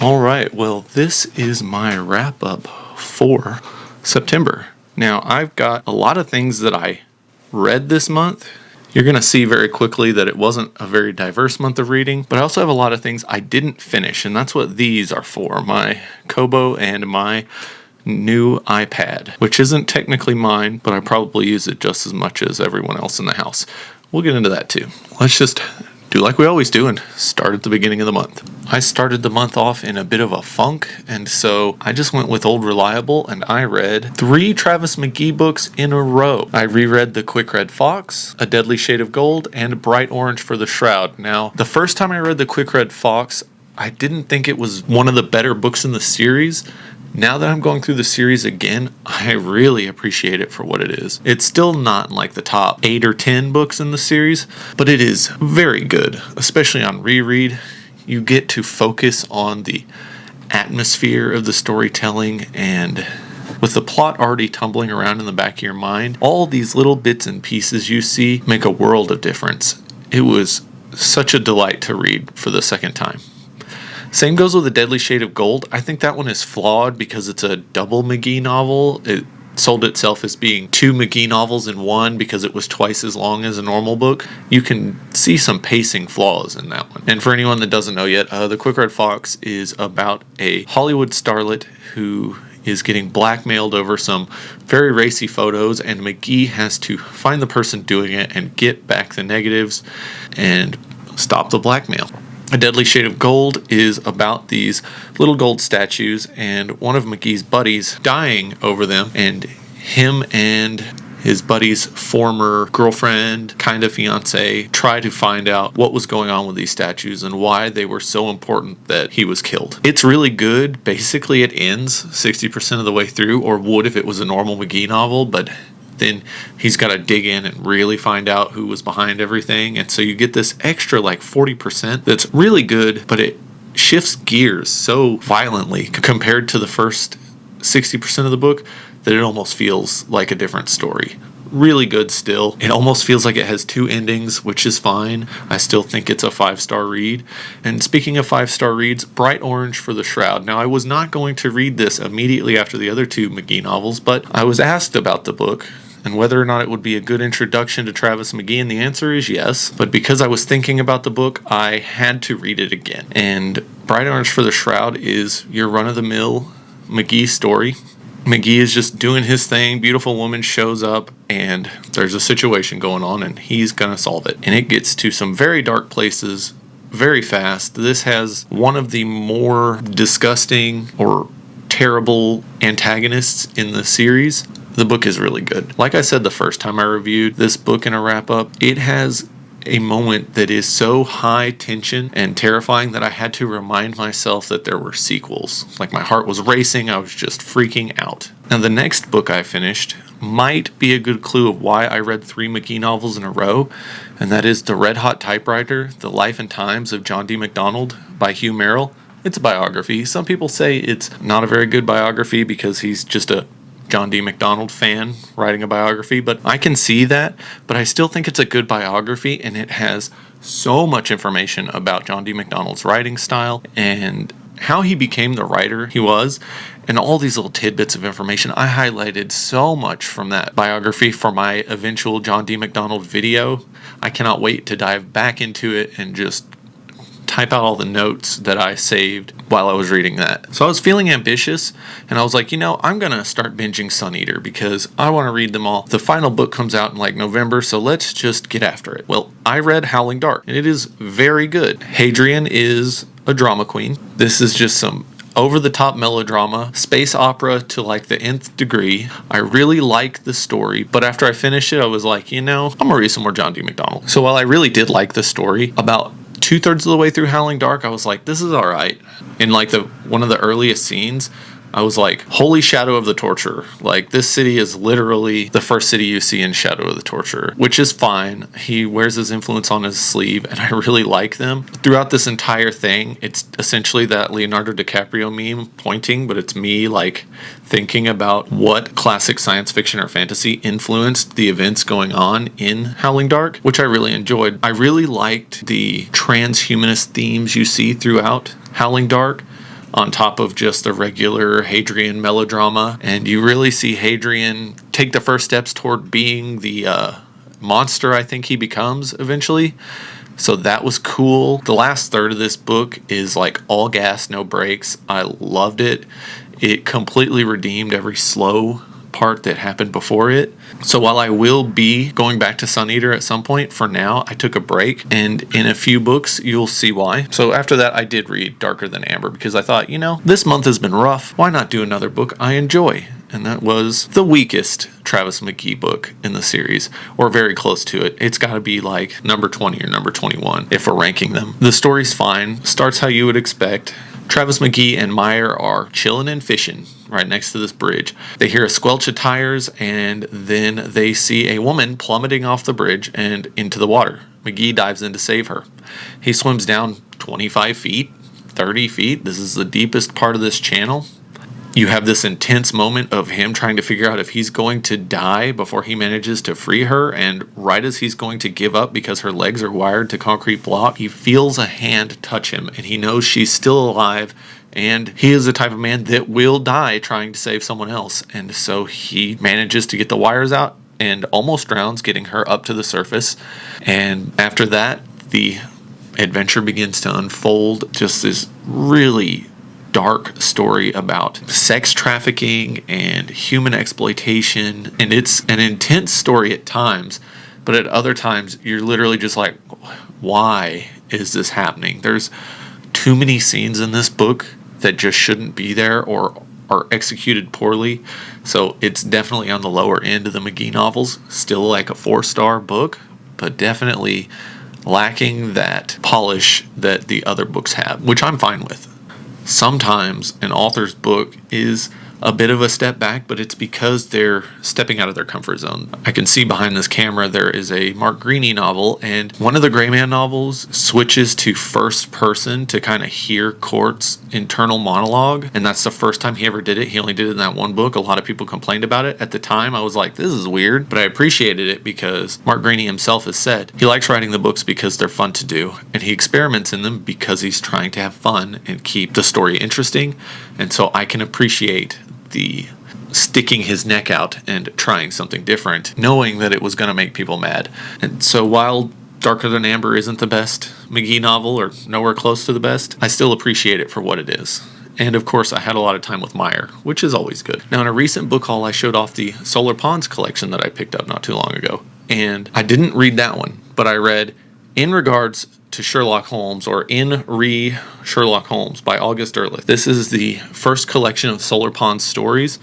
All right, well, this is my wrap up for September. Now, I've got a lot of things that I read this month. You're going to see very quickly that it wasn't a very diverse month of reading, but I also have a lot of things I didn't finish, and that's what these are for, my Kobo and my new iPad, which isn't technically mine, but I probably use it just as much as everyone else in the house. We'll get into that too. Let's just do like we always do and start at the beginning of the month. I started the month off in a bit of a funk, and so I just went with Old Reliable and I read 3 Travis McGee books in a row. I reread The Quick Red Fox, A Deadly Shade of Gold, and Bright Orange for the Shroud. Now, the first time I read The Quick Red Fox, I didn't think it was one of the better books in the series. Now that I'm going through the series again, I really appreciate it for what it is. It's still not in like the top 8 or 10 books in the series, but it is very good, especially on reread. You get to focus on the atmosphere of the storytelling, and with the plot already tumbling around in the back of your mind, all these little bits and pieces you see make a world of difference. It was such a delight to read for the second time. Same goes with A Deadly Shade of Gold. I think that one is flawed because it's a double McGee novel. It sold itself as being 2 McGee novels in one because it was twice as long as a normal book. You can see some pacing flaws in that one. And for anyone that doesn't know yet, The Quick Red Fox is about a Hollywood starlet who is getting blackmailed over some very racy photos, and McGee has to find the person doing it and get back the negatives and stop the blackmail. A Deadly Shade of Gold is about these little gold statues and one of McGee's buddies dying over them, and him and his buddy's former girlfriend, kind of fiance, try to find out what was going on with these statues and why they were so important that he was killed. It's really good. Basically, it ends 60% of the way through, or would if it was a normal McGee novel, but then he's got to dig in and really find out who was behind everything. And so you get this extra like 40% that's really good, but it shifts gears so violently compared to the first 60% of the book that it almost feels like a different story. Really good still. It almost feels like it has 2 endings, which is fine. I still think it's a 5-star read. And speaking of 5-star reads, Bright Orange for the Shroud. Now, I was not going to read this immediately after the other 2 McGee novels, but I was asked about the book and whether or not it would be a good introduction to Travis McGee, and the answer is yes. But because I was thinking about the book, I had to read it again. And Bright Orange for the Shroud is your run-of-the-mill McGee story. McGee is just doing his thing. Beautiful woman shows up, and there's a situation going on, and he's going to solve it. And it gets to some very dark places very fast. This has one of the more disgusting or terrible antagonists in the series. The book is really good. Like I said the first time I reviewed this book in a wrap-up, it has a moment that is so high tension and terrifying that I had to remind myself that there were sequels. Like my heart was racing, I was just freaking out. Now the next book I finished might be a good clue of why I read 3 McGee novels in a row, and that is The Red Hot Typewriter, The Life and Times of John D. MacDonald by Hugh Merrill. It's a biography. Some people say it's not a very good biography because he's just a John D. MacDonald fan writing a biography, but I can see that, but I still think it's a good biography, and it has so much information about John D. MacDonald's writing style and how he became the writer he was, and all these little tidbits of information. I highlighted so much from that biography for my eventual John D. MacDonald video. I cannot wait to dive back into it and just type out all the notes that I saved while I was reading that. So I was feeling ambitious, and I was like, I'm going to start binging Sun Eater because I want to read them all. The final book comes out in like November, so let's just get after it. Well, I read Howling Dark, and it is very good. Hadrian is a drama queen. This is just some over-the-top melodrama, space opera to like the nth degree. I really like the story, but after I finished it, I was like, I'm gonna read some more John D. MacDonald. So while I really did like the story, about 2/3 of the way through Howling Dark, I was like, this is all right. In like one of the earliest scenes, I was like, holy Shadow of the Torturer. Like, this city is literally the first city you see in Shadow of the Torturer, which is fine. He wears his influence on his sleeve, and I really like them. Throughout this entire thing, it's essentially that Leonardo DiCaprio meme pointing, but it's me, like, thinking about what classic science fiction or fantasy influenced the events going on in Howling Dark, which I really enjoyed. I really liked the transhumanist themes you see throughout Howling Dark. on top of just the regular Hadrian melodrama. And you really see Hadrian take the first steps toward being the monster I think he becomes eventually. So that was cool. The last third of this book is like all gas, no brakes. I loved it. It completely redeemed every slow part that happened before it. So while I will be going back to Sun Eater at some point, for now I took a break, and in a few books you'll see why. So after that I did read Darker Than Amber because I thought, this month has been rough. Why not do another book I enjoy? And that was the weakest Travis McGee book in the series, or very close to it. It's got to be like number 20 or number 21 if we're ranking them. The story's fine, starts how you would expect. Travis McGee and Meyer are chilling and fishing right next to this bridge. They hear a squelch of tires, and then they see a woman plummeting off the bridge and into the water. McGee dives in to save her. He swims down 25 feet, 30 feet. This is the deepest part of this channel. You have this intense moment of him trying to figure out if he's going to die before he manages to free her, and right as he's going to give up because her legs are wired to concrete block, he feels a hand touch him, and he knows she's still alive, and he is the type of man that will die trying to save someone else. And so he manages to get the wires out and almost drowns, getting her up to the surface. And after that, the adventure begins to unfold. Just this really dark story about sex trafficking and human exploitation, and it's an intense story at times, but at other times you're literally just like, why is this happening? There's too many scenes in this book that just shouldn't be there or are executed poorly. So it's definitely on the lower end of the McGee novels. Still like a 4-star book, but definitely lacking that polish that the other books have, which I'm fine with. Sometimes an author's book is a bit of a step back, but it's because they're stepping out of their comfort zone. I can see behind this camera there is a Mark Greaney novel, and one of the Gray Man novels switches to first person to kind of hear Court's internal monologue, and that's the first time he ever did it. He only did it in that one book. A lot of people complained about it. At the time, I was like, this is weird, but I appreciated it because Mark Greaney himself has said he likes writing the books because they're fun to do, and he experiments in them because he's trying to have fun and keep the story interesting, and so I can appreciate the sticking his neck out and trying something different, knowing that it was going to make people mad. And so while Darker Than Amber isn't the best McGee novel, or nowhere close to the best, I still appreciate it for what it is. And of course, I had a lot of time with Meyer, which is always good. Now, in a recent book haul, I showed off the Solar Ponds collection that I picked up not too long ago. And I didn't read that one, but I read In Regards to Sherlock Holmes, or In Re Sherlock Holmes by August Derleth. This is the first collection of Solar Ponds stories,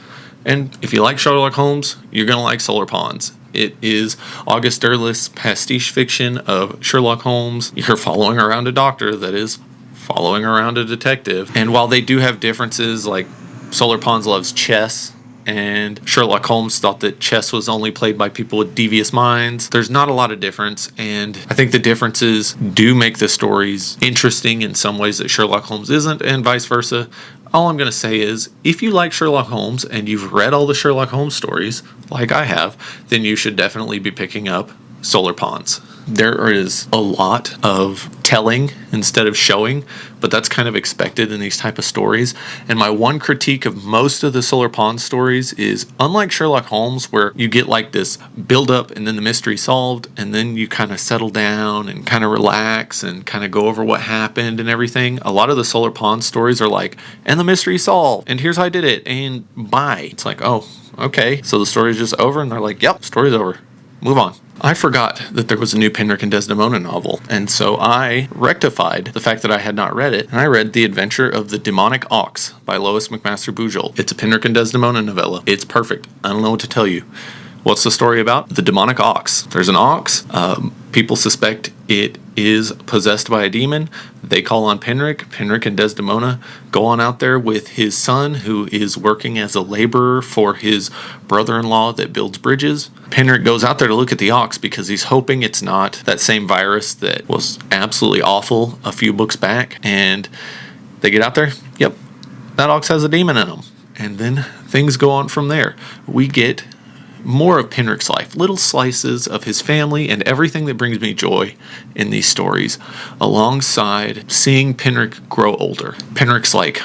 and if you like Sherlock Holmes, you're going to like Solar Ponds. It is August Derleth's pastiche fiction of Sherlock Holmes. You're following around a doctor that is following around a detective, and while they do have differences, like Solar Ponds loves chess, and Sherlock Holmes thought that chess was only played by people with devious minds. There's not a lot of difference, and I think the differences do make the stories interesting in some ways that Sherlock Holmes isn't, and vice versa. All I'm going to say is, if you like Sherlock Holmes and you've read all the Sherlock Holmes stories, like I have, then you should definitely be picking up Solar Ponds. There is a lot of telling instead of showing, but that's kind of expected in these type of stories. And my one critique of most of the Solar Ponds stories is, unlike Sherlock Holmes, where you get like this build up and then the mystery solved, and then you kind of settle down and kind of relax and kind of go over what happened and everything. A lot of the Solar Ponds stories are like, and the mystery solved, and here's how I did it, and bye. It's like, oh, okay. So the story's just over, and they're like, yep, story's over. Move on. I forgot that there was a new Penrick and Desdemona novel, and so I rectified the fact that I had not read it, and I read The Adventure of the Demonic Ox by Lois McMaster Bujold. It's a Penrick and Desdemona novella. It's perfect. I don't know what to tell you. What's the story about? The demonic ox. There's an ox. People suspect it is possessed by a demon. They call on Penrick. Penrick and Desdemona go on out there with his son, who is working as a laborer for his brother-in-law that builds bridges. Penrick goes out there to look at the ox because he's hoping it's not that same virus that was absolutely awful a few books back. And they get out there. Yep, that ox has a demon in him. And then things go on from there. We get more of Penrick's life, little slices of his family and everything that brings me joy in these stories, alongside seeing Penrick grow older. Penrick's like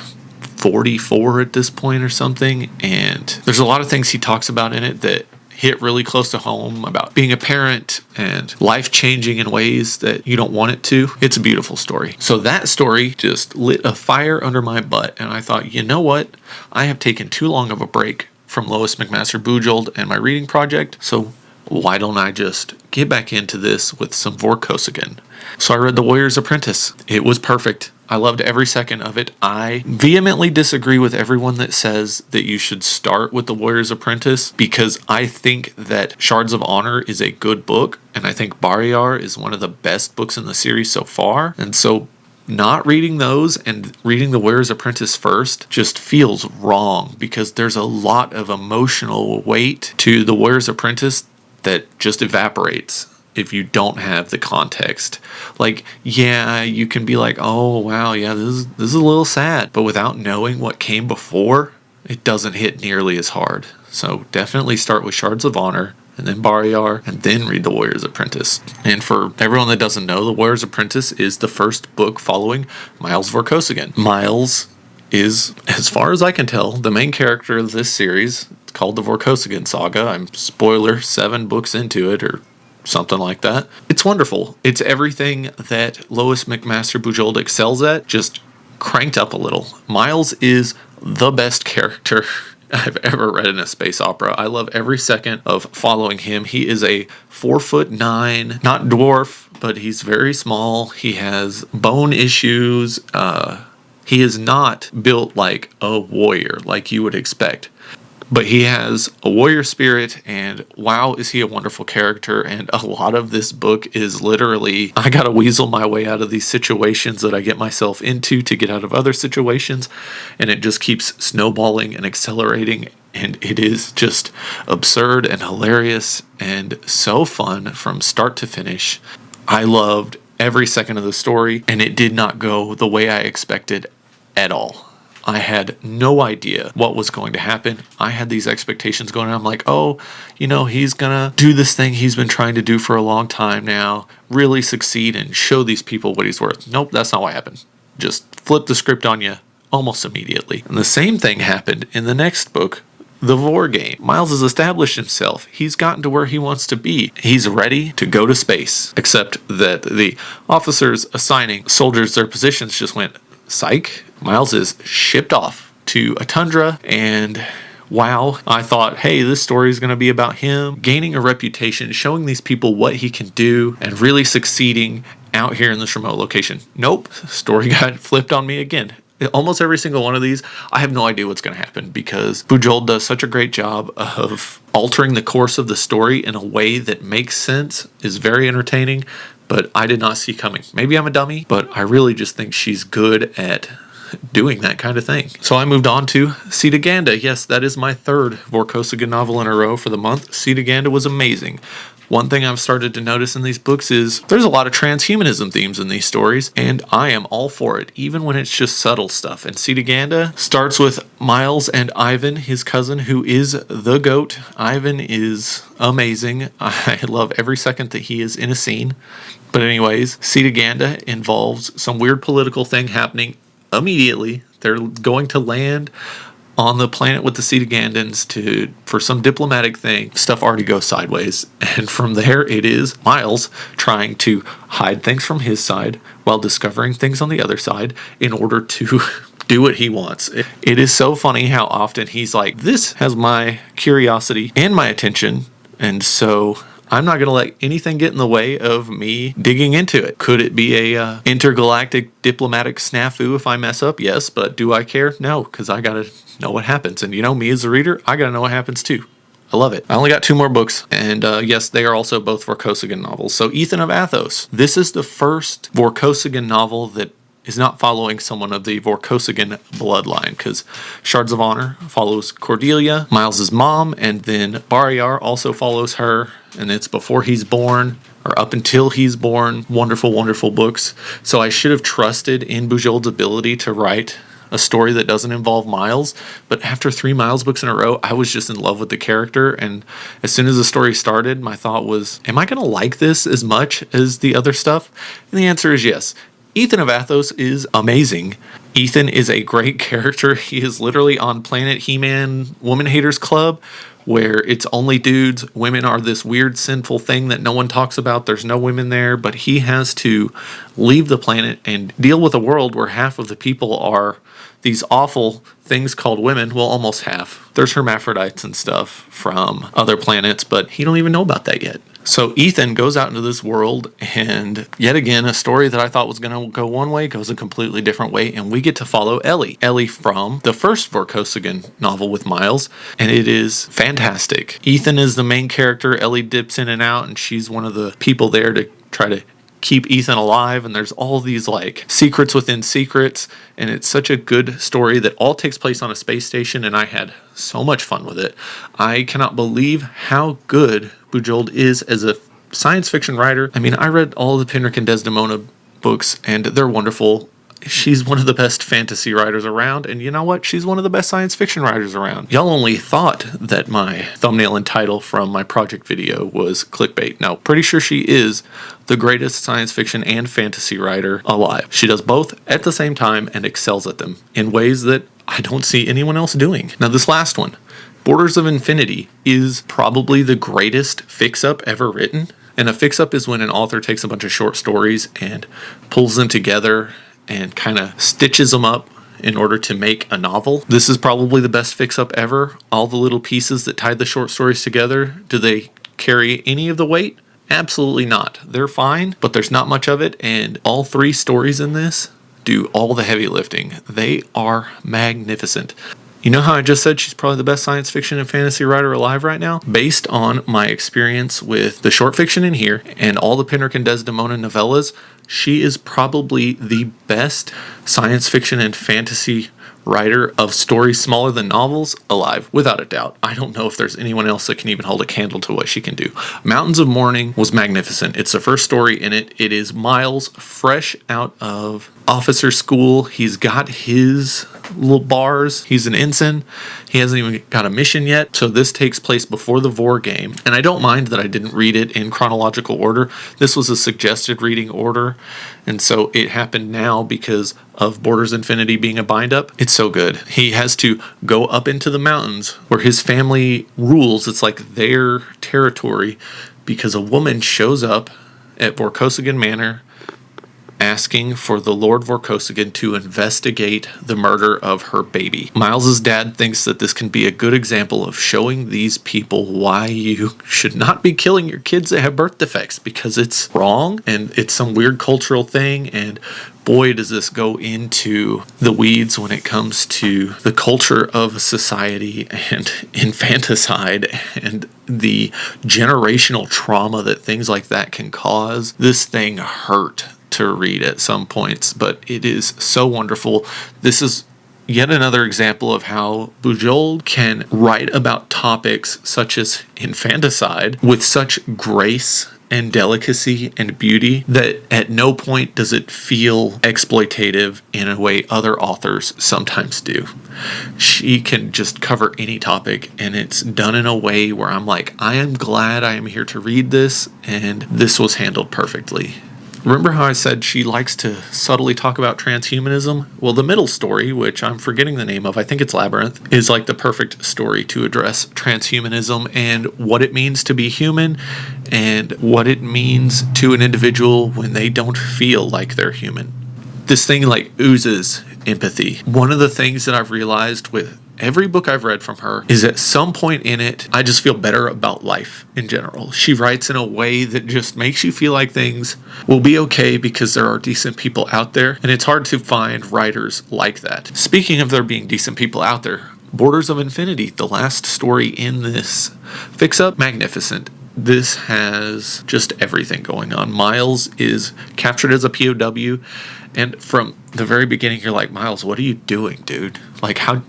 44 at this point or something. And there's a lot of things he talks about in it that hit really close to home about being a parent and life changing in ways that you don't want it to. It's a beautiful story. So that story just lit a fire under my butt. And I thought, you know what? I have taken too long of a break from Lois McMaster Bujold and my reading project. So why don't I just get back into this with some Vorkosigan? So I read The Warrior's Apprentice. It was perfect. I loved every second of it. I vehemently disagree with everyone that says that you should start with The Warrior's Apprentice, because I think that Shards of Honor is a good book, and I think Bariyar is one of the best books in the series so far. And so not reading those and reading The Warrior's Apprentice first just feels wrong, because there's a lot of emotional weight to The Warrior's Apprentice that just evaporates if you don't have the context. Like, yeah, you can be like, oh wow, yeah, this is a little sad, but without knowing what came before, it doesn't hit nearly as hard. So definitely start with Shards of Honor, and then Bariyar, and then read The Warrior's Apprentice. And for everyone that doesn't know, The Warrior's Apprentice is the first book following Miles Vorkosigan. Miles is, as far as I can tell, the main character of this series. It's called the Vorkosigan Saga. I'm spoiler 7 books into it, or something like that. It's wonderful. It's everything that Lois McMaster Bujold excels at, just cranked up a little. Miles is the best character I've ever read in a space opera. I love every second of following him. He is a 4'9", not dwarf, but he's very small. He has bone issues. He is not built like a warrior, like you would expect. But he has a warrior spirit, and wow, is he a wonderful character. And a lot of this book is literally, I gotta weasel my way out of these situations that I get myself into to get out of other situations, and it just keeps snowballing and accelerating, and it is just absurd and hilarious and so fun from start to finish. I loved every second of the story, and it did not go the way I expected at all. I had no idea what was going to happen. I had these expectations going, and I'm like, oh, you know, he's gonna do this thing he's been trying to do for a long time now, really succeed and show these people what he's worth. Nope, that's not what happened. Just flip the script on you almost immediately. And the same thing happened in the next book, The Vor Game. Miles has established himself. He's gotten to where he wants to be. He's ready to go to space, except that the officers assigning soldiers their positions just went, psych. Miles is shipped off to a tundra, and wow, I thought, hey, this story is going to be about him gaining a reputation, showing these people what he can do, and really succeeding out here in this remote location. Nope, story got flipped on me again. Almost every single one of these, I have no idea what's going to happen, because Bujold does such a great job of altering the course of the story in a way that makes sense, is very entertaining, but I did not see coming. Maybe I'm a dummy, but I really just think she's good at doing that kind of thing. So I moved on to Sita Ganda. Yes, that is my third Vorkosigan novel in a row for the month. Sita Ganda was amazing. One thing I've started to notice in these books is there's a lot of transhumanism themes in these stories, and I am all for it, even when it's just subtle stuff. And Sita Ganda starts with Miles and Ivan, his cousin, who is the GOAT. Ivan is amazing. I love every second that he is in a scene. But anyways, Sita Ganda involves some weird political thing happening immediately. They're going to land on the planet with the Sita Gandans for some diplomatic thing. Stuff already goes sideways, and from there it is Miles trying to hide things from his side while discovering things on the other side in order to do what he wants. It is so funny how often he's like, this has my curiosity and my attention, and so I'm not going to let anything get in the way of me digging into it. Could it be a intergalactic diplomatic snafu if I mess up? Yes, but do I care? No, because I got to know what happens. And you know, me as a reader, I got to know what happens too. I love it. I only got 2 more books, and yes, they are also both Vorkosigan novels. So Ethan of Athos. This is the first Vorkosigan novel that is not following someone of the Vorkosigan bloodline, because Shards of Honor follows Cordelia, Miles's mom, and then Bariyar also follows her, and it's before he's born, or up until he's born. Wonderful, wonderful books. So I should have trusted in Bujold's ability to write a story that doesn't involve Miles, but after 3 Miles books in a row, I was just in love with the character, and as soon as the story started, my thought was, am I going to like this as much as the other stuff? And the answer is yes. Ethan of Athos is amazing. Ethan is a great character. He is literally on Planet He-Man Woman Haters Club, where it's only dudes. Women are this weird sinful thing that no one talks about. There's no women there, but he has to leave the planet and deal with a world where half of the people are these awful things called women. Well, almost half. There's hermaphrodites and stuff from other planets, but he don't even know about that yet. So Ethan goes out into this world, and yet again, a story that I thought was going to go one way goes a completely different way, and we get to follow Ellie. Ellie from the first Vorkosigan novel with Miles, and it is fantastic. Ethan is the main character. Ellie dips in and out, and she's one of the people there to try to keep Ethan alive, and there's all these like secrets within secrets, and it's such a good story that all takes place on a space station, and I had so much fun with it. I cannot believe how good Bujold is as a science fiction writer. I mean, I read all the Penric and Desdemona books, and they're wonderful. She's one of the best fantasy writers around, and you know what? She's one of the best science fiction writers around. Y'all only thought that my thumbnail and title from my project video was clickbait. No, pretty sure she is the greatest science fiction and fantasy writer alive. She does both at the same time and excels at them in ways that I don't see anyone else doing. Now, this last one, Borders of Infinity, is probably the greatest fix-up ever written. And a fix-up is when an author takes a bunch of short stories and pulls them together and kind of stitches them up in order to make a novel. This is probably the best fix-up ever. All the little pieces that tied the short stories together, do they carry any of the weight? Absolutely not. They're fine, but there's not much of it, and all three stories in this do all the heavy lifting. They are magnificent. You know how I just said she's probably the best science fiction and fantasy writer alive right now? Based on my experience with the short fiction in here and all the Penric and Desdemona novellas, she is probably the best science fiction and fantasy writer of stories smaller than novels alive, without a doubt. I don't know if there's anyone else that can even hold a candle to what she can do. Mountains of Mourning was magnificent. It's the first story in it. It is Miles fresh out of officer school. He's got his little bars. He's an ensign. He hasn't even got a mission yet. So this takes place before the Vor game. And I don't mind that I didn't read it in chronological order. This was a suggested reading order. And so it happened now because of Borders Infinity being a bind-up. It's so good. He has to go up into the mountains where his family rules. It's like their territory because a woman shows up at Vorkosigan Manor asking for the Lord Vorkosigan to investigate the murder of her baby. Miles's dad thinks that this can be a good example of showing these people why you should not be killing your kids that have birth defects, because it's wrong and it's some weird cultural thing, and boy does this go into the weeds when it comes to the culture of society and infanticide and the generational trauma that things like that can cause. This thing hurt to read at some points, but it is so wonderful. This is yet another example of how Bujold can write about topics such as infanticide with such grace and delicacy and beauty that at no point does it feel exploitative in a way other authors sometimes do. She can just cover any topic, and it's done in a way where I'm like, I am glad I am here to read this, and this was handled perfectly. Remember how I said she likes to subtly talk about transhumanism? Well, the middle story, which I'm forgetting the name of, I think it's Labyrinth, is like the perfect story to address transhumanism and what it means to be human and what it means to an individual when they don't feel like they're human. This thing like oozes empathy. One of the things that I've realized with every book I've read from her is at some point in it, I just feel better about life in general. She writes in a way that just makes you feel like things will be okay because there are decent people out there, and it's hard to find writers like that. Speaking of there being decent people out there, Borders of Infinity, the last story in this fix-up, magnificent. This has just everything going on. Miles is captured as a POW, and from the very beginning, you're like, Miles, what are you doing, dude? Like, how'd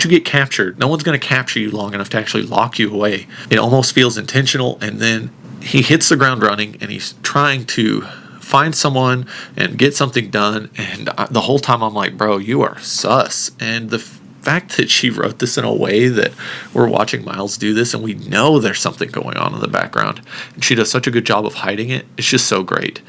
you get captured? No one's going to capture you long enough to actually lock you away. It almost feels intentional, and then he hits the ground running, and he's trying to find someone and get something done, and the whole time I'm like, bro, you are sus. And the fact that she wrote this in a way that we're watching Miles do this and we know there's something going on in the background, and she does such a good job of hiding it. It's just so great.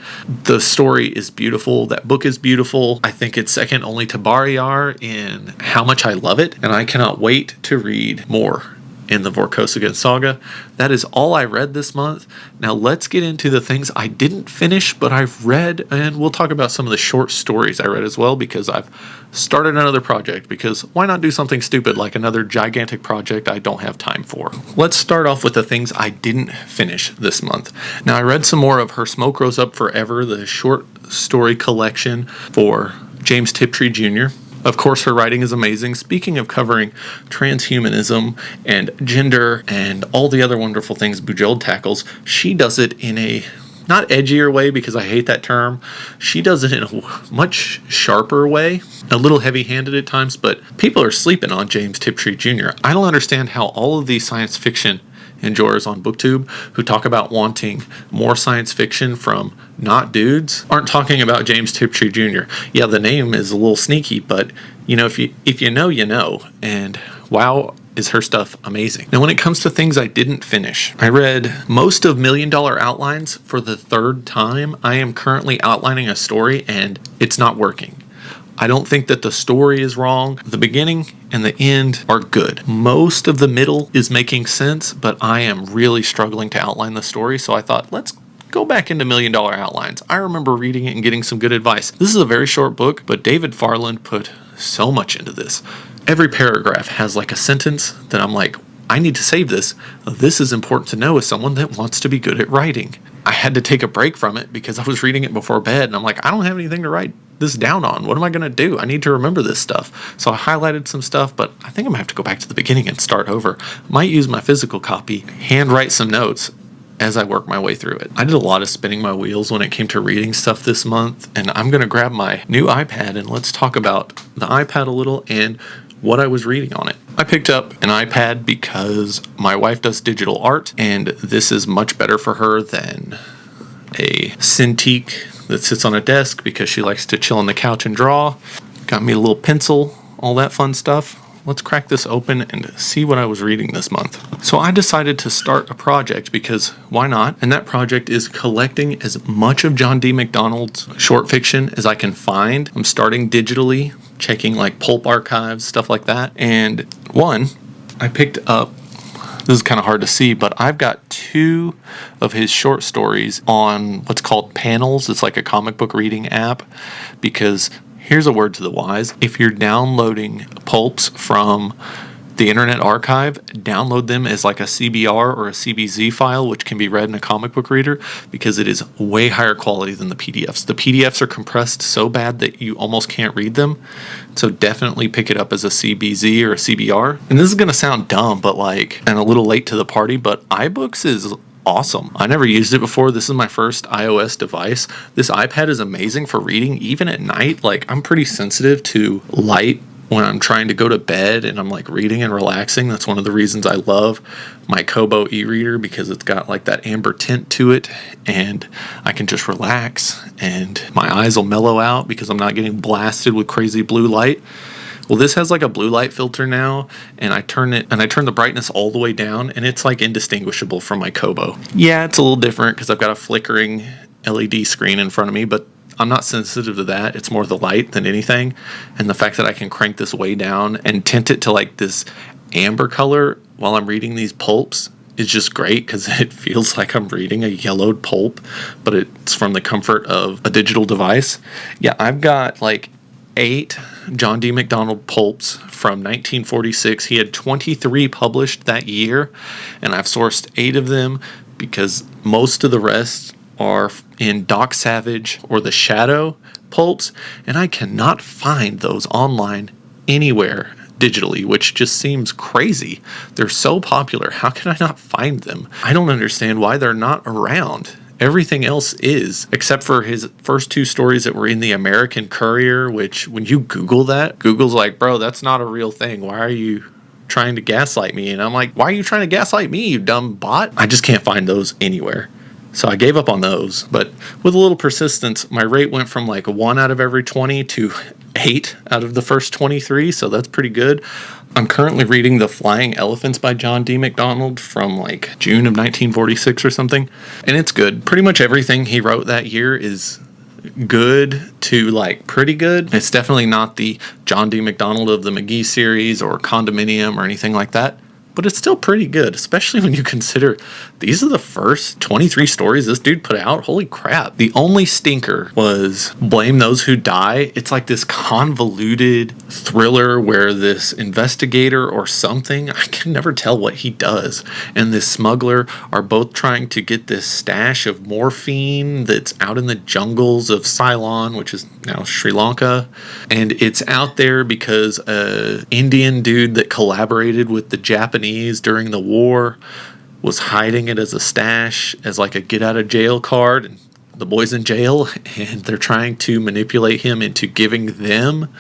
The story is beautiful. That book is beautiful. I think it's second only to Bariyar in how much I love it, and I cannot wait to read more in the Vorkosigan saga. That is all I read this month. Now let's get into the things I didn't finish, but I've read, and we'll talk about some of the short stories I read as well, because I've started another project, because why not do something stupid like another gigantic project I don't have time for? Let's start off with the things I didn't finish this month. Now I read some more of Her Smoke Rose Up Forever, the short story collection for James Tiptree Jr. Of course, her writing is amazing. Speaking of covering transhumanism and gender and all the other wonderful things Bujold tackles, she does it in a not edgier way, because I hate that term. She does it in a much sharper way, a little heavy-handed at times, but people are sleeping on James Tiptree Jr. I don't understand how all of these science fiction enjoyers on BookTube who talk about wanting more science fiction from not dudes aren't talking about James Tiptree Jr. Yeah, the name is a little sneaky, but if you know, you know. And wow, is her stuff amazing. Now, when it comes to things I didn't finish, I read most of $1 Million Outlines for the third time. I am currently outlining a story and it's not working. I don't think that the story is wrong. The beginning and the end are good. Most of the middle is making sense, but I am really struggling to outline the story. So I thought, let's go back into $1 Million Outlines. I remember reading it and getting some good advice. This is a very short book, but David Farland put so much into this. Every paragraph has like a sentence that I'm like, I need to save this. This is important to know as someone that wants to be good at writing. I had to take a break from it because I was reading it before bed, and I'm like, I don't have anything to write this down on. What am I going to do? I need to remember this stuff. So I highlighted some stuff, but I think I'm going to have to go back to the beginning and start over. Might use my physical copy, handwrite some notes as I work my way through it. I did a lot of spinning my wheels when it came to reading stuff this month, and I'm going to grab my new iPad and let's talk about the iPad a little and what I was reading on it. I picked up an iPad because my wife does digital art, and this is much better for her than a Cintiq that sits on a desk because she likes to chill on the couch and draw. Got me a little pencil, all that fun stuff. Let's crack this open and see what I was reading this month. So I decided to start a project because why not? And that project is collecting as much of John D. MacDonald's short fiction as I can find. I'm starting digitally, checking like pulp archives, stuff like that. And I picked up, this is kind of hard to see, but I've got 2 of his short stories on what's called Panels. It's like a comic book reading app, because here's a word to the wise. If you're downloading pulps from the Internet Archive, download them as like a CBR or a CBZ file, which can be read in a comic book reader, because it is way higher quality than the PDFs. The PDFs are compressed so bad that you almost can't read them. So definitely pick it up as a CBZ or a CBR. And this is going to sound dumb, and a little late to the party, but iBooks is awesome. I never used it before. This is my first iOS device. This iPad is amazing for reading, even at night. I'm pretty sensitive to light when I'm trying to go to bed and I'm reading and relaxing. That's one of the reasons I love my Kobo e-reader, because it's got that amber tint to it and I can just relax and my eyes will mellow out because I'm not getting blasted with crazy blue light. Well, this has a blue light filter now, and I turn the brightness all the way down, and it's indistinguishable from my Kobo. Yeah, it's a little different because I've got a flickering LED screen in front of me, but I'm not sensitive to that. It's more the light than anything. And the fact that I can crank this way down and tint it to this amber color while I'm reading these pulps is just great, because it feels like I'm reading a yellowed pulp, but it's from the comfort of a digital device. Yeah, I've got 8 John D. MacDonald pulps from 1946. He had 23 published that year, and I've sourced 8 of them because most of the rest are in Doc Savage or The Shadow pulps, and I cannot find those online anywhere digitally, which just seems crazy. They're so popular. How can I not find them? I don't understand why they're not around. Everything else is, except for his first 2 stories that were in the American Courier, which when you Google that, Google's like, bro, that's not a real thing. Why are you trying to gaslight me? And I'm like, why are you trying to gaslight me, you dumb bot? I just can't find those anywhere. So I gave up on those, but with a little persistence, my rate went from like 1 out of every 20 to 8 out of the first 23, so that's pretty good. I'm currently reading The Flying Elephants by John D. MacDonald from like June of 1946 or something, and it's good. Pretty much everything he wrote that year is good to like pretty good. It's definitely not the John D. MacDonald of the McGee series or Condominium or anything like that, but it's still pretty good, especially when you consider these are the first 23 stories this dude put out. Holy crap. The only stinker was Blame Those Who Die. It's like this convoluted thriller where this investigator or something, I can never tell what he does, and this smuggler are both trying to get this stash of morphine that's out in the jungles of Ceylon, which is now Sri Lanka. And it's out there because an Indian dude that collaborated with the Japanese during the war was hiding it as a stash, as like a get out of jail card, and the boy's in jail and they're trying to manipulate him into giving them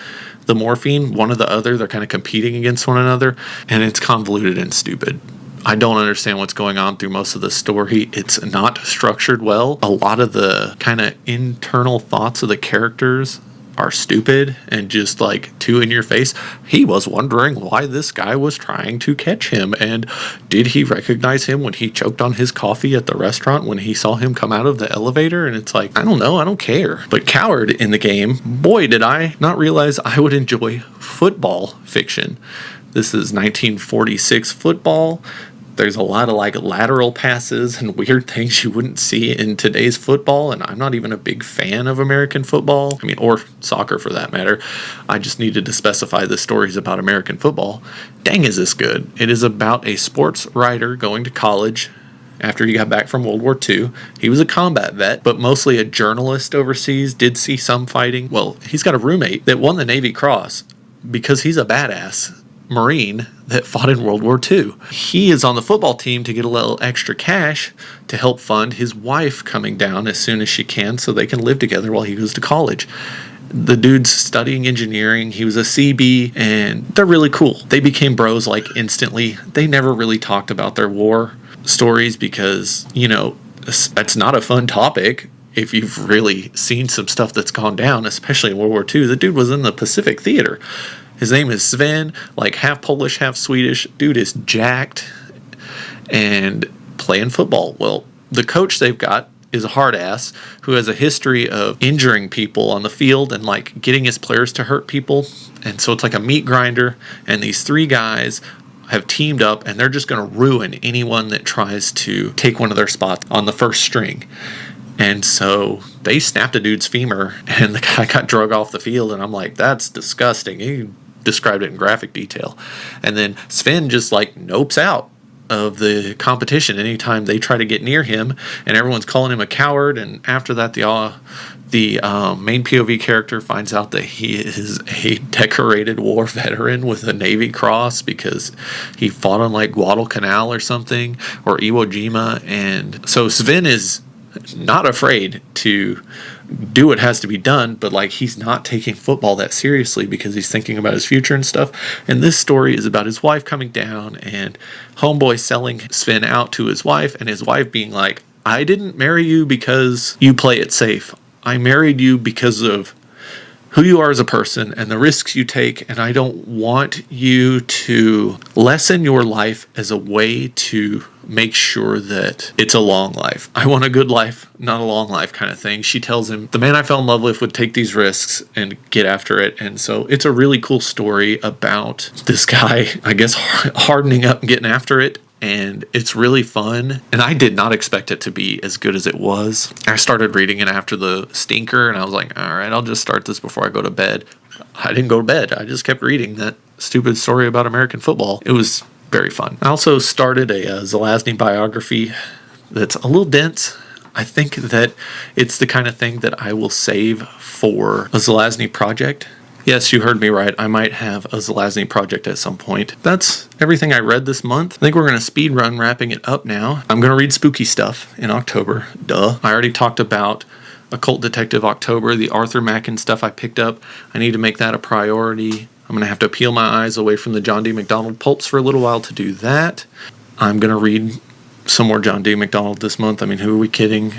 the morphine, one or the other. They're kind of competing against one another, and it's convoluted and stupid. I don't understand what's going on through most of the story. It's not structured well. A lot of the kind of internal thoughts of the characters are stupid and just like too in your face. He was wondering why this guy was trying to catch him, and did he recognize him when he choked on his coffee at the restaurant when he saw him come out of the elevator? And it's like, I don't know, I don't care. But Coward in the game, boy, did I not realize I would enjoy football fiction. This is 1946 football. There's a lot of like lateral passes and weird things you wouldn't see in today's football, and I'm not even a big fan of American football. I mean, or soccer for that matter. I just needed to specify the stories about American football. Dang, is this good. It is about a sports writer going to college after he got back from World War II. He was a combat vet, but mostly a journalist overseas, did see some fighting. Well, he's got a roommate that won the Navy Cross because he's a badass Marine that fought in World War II. He is on the football team to get a little extra cash to help fund his wife coming down as soon as she can so they can live together while he goes to college. The dude's studying engineering. He was a CB, and they're really cool. They became bros like instantly. They never really talked about their war stories because, you know, that's not a fun topic. If you've really seen some stuff that's gone down, especially in World War II, the dude was in the Pacific Theater. His name is Sven, like half Polish, half Swedish. Dude is jacked and playing football. Well, the coach they've got is a hard ass who has a history of injuring people on the field and like getting his players to hurt people. And so it's like a meat grinder. And these three guys have teamed up and they're just going to ruin anyone that tries to take one of their spots on the first string. And so they snapped a dude's femur and the guy got drug off the field. And I'm like, that's disgusting. He described it in graphic detail. And then Sven just like nopes out of the competition anytime they try to get near him, and everyone's calling him a coward. And after that, the main POV character finds out that he is a decorated war veteran with a Navy Cross because he fought on like Guadalcanal or something, or Iwo Jima. And so Sven is not afraid to do what has to be done, but like he's not taking football that seriously because he's thinking about his future and stuff. And this story is about his wife coming down and homeboy selling Sven out to his wife, and his wife being like, I didn't marry you because you play it safe. I married you because of who you are as a person and the risks you take, and I don't want you to lessen your life as a way to make sure that it's a long life. I want a good life, not a long life kind of thing. She tells him, the man I fell in love with would take these risks and get after it. And so it's a really cool story about this guy, I guess, hardening up and getting after it. And it's really fun. And I did not expect it to be as good as it was. I started reading it after the stinker, and I was like, all right, I'll just start this before I go to bed. I didn't go to bed. I just kept reading that stupid story about American football. It was very fun. I also started a Zelazny biography that's a little dense. I think that it's the kind of thing that I will save for a Zelazny project. Yes, you heard me right. I might have a Zelazny project at some point. That's everything I read this month. I think we're going to speed run wrapping it up now. I'm going to read spooky stuff in October. Duh. I already talked about Occult Detective October, the Arthur Machen stuff I picked up. I need to make that a priority. I'm going to have to peel my eyes away from the John D. MacDonald pulps for a little while to do that. I'm going to read some more John D. MacDonald this month. I mean, who are we kidding?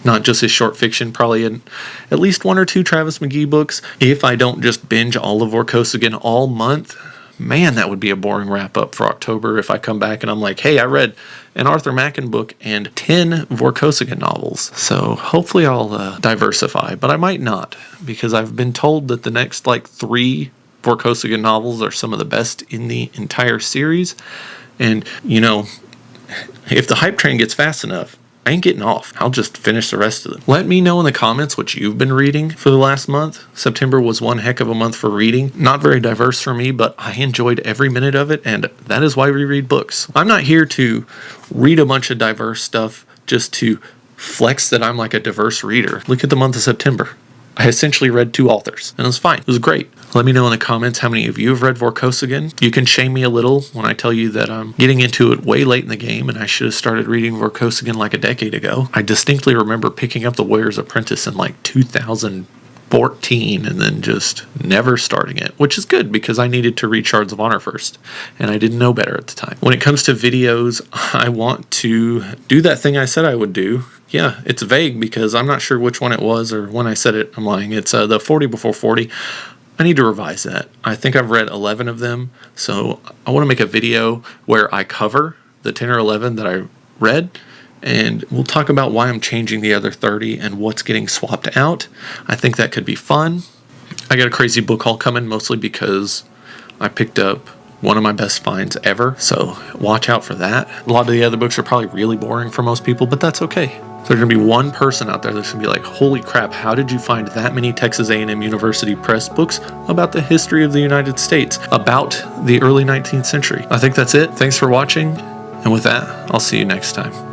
Not just his short fiction, probably at least 1 or 2 Travis McGee books. If I don't just binge all of Vorkosigan all month, man, that would be a boring wrap up for October if I come back and I'm like, hey, I read an Arthur Machen book and 10 Vorkosigan novels. So hopefully I'll diversify, but I might not, because I've been told that the next 3 Vorkosigan novels are some of the best in the entire series. And, if the hype train gets fast enough, I ain't getting off. I'll just finish the rest of them. Let me know in the comments what you've been reading for the last month. September was one heck of a month for reading. Not very diverse for me, but I enjoyed every minute of it, and that is why we read books. I'm not here to read a bunch of diverse stuff just to flex that I'm like a diverse reader. Look at the month of September. I essentially read 2 authors, and it was fine. It was great. Let me know in the comments how many of you have read Vorkosigan. You can shame me a little when I tell you that I'm getting into it way late in the game, and I should have started reading Vorkosigan like a decade ago. I distinctly remember picking up The Warrior's Apprentice in 2014 and then just never starting it, which is good because I needed to read Shards of Honor first, and I didn't know better at the time. When it comes to videos, I want to do that thing I said I would do. Yeah, it's vague because I'm not sure which one it was, or when I said it, I'm lying. It's the 40 before 40. I need to revise that. I think I've read 11 of them, so I want to make a video where I cover the 10 or 11 that I read, and we'll talk about why I'm changing the other 30 and what's getting swapped out. I think that could be fun. I got a crazy book haul coming, mostly because I picked up one of my best finds ever, so watch out for that. A lot of the other books are probably really boring for most people, but that's okay. There's going to be one person out there that's going to be like, holy crap, how did you find that many Texas A&M University Press books about the history of the United States, about the early 19th century? I think that's it. Thanks for watching, and with that, I'll see you next time.